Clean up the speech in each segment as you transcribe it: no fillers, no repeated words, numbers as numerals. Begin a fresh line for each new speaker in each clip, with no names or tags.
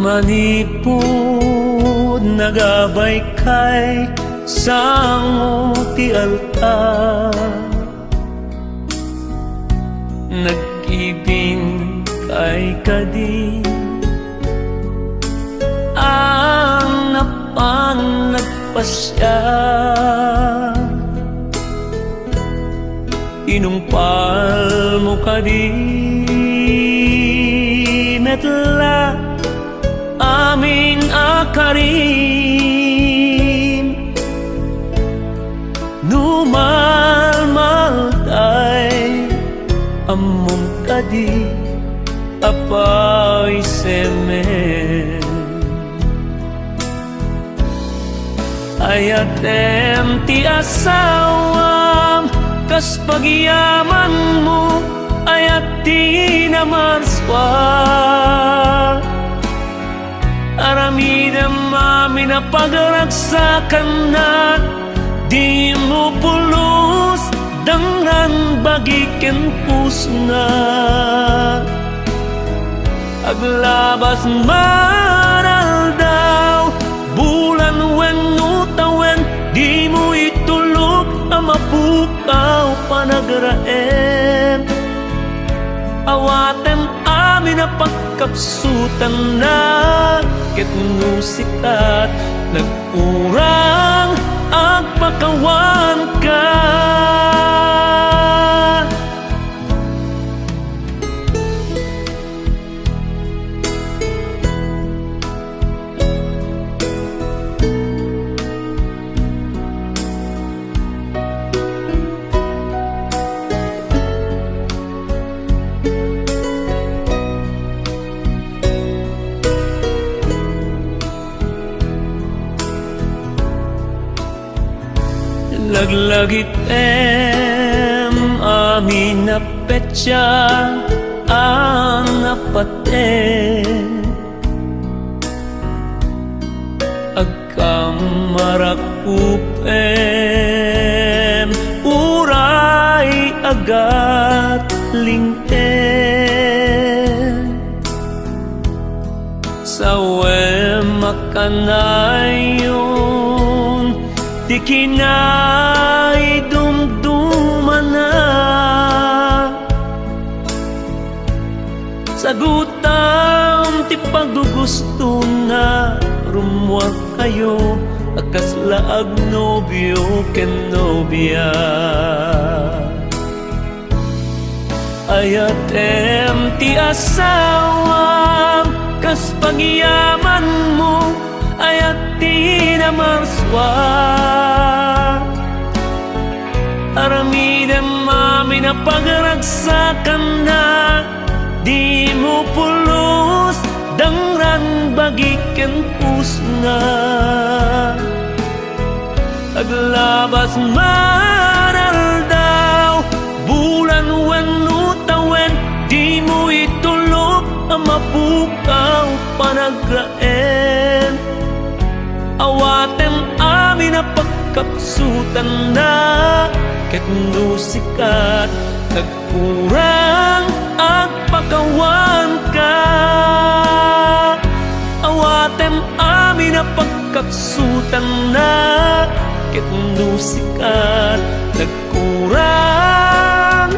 manipod nagabay kay sango ti altar, nag-ibig kay kadi ang napan nagpasya, inumpal mo kadi metla aming akarin, numalmal tay among kadi apay semen, ayatem ti asawam kas pagyaman mo ayat di namarswa, aramidam amin na pagragsakan na di mo pulos dangan bagiken pusna, aglabas maral daw bulan wen utawen di mo itulog ang mapukaw panagraen, awaten amin na pagkapsutan na ket musikat nagkurang agpakawan ka. Laglagit amin na petsa ang napaten, agkamarakupem uray agat lingten, sawem makanayon di kinay dumdumana, sagutam ti paggugusto na rumuwag kayo akaslaag nobyo ken nobya, ayatem ti asawam kas pagyaman mo ayat di namarswa, aramidem amin na pagragsakan na di mo pulos dangran bagiken pusna, aglabas maral daw bulan wen utawen di mo itulog ang mapukaw panagraen, awaten amin na pagkapsutan na ket musikat nagkurang agpakawan ka, awaten amin na pagkapsutan na ket musikat nagkurang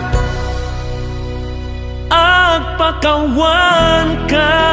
agpakawan ka.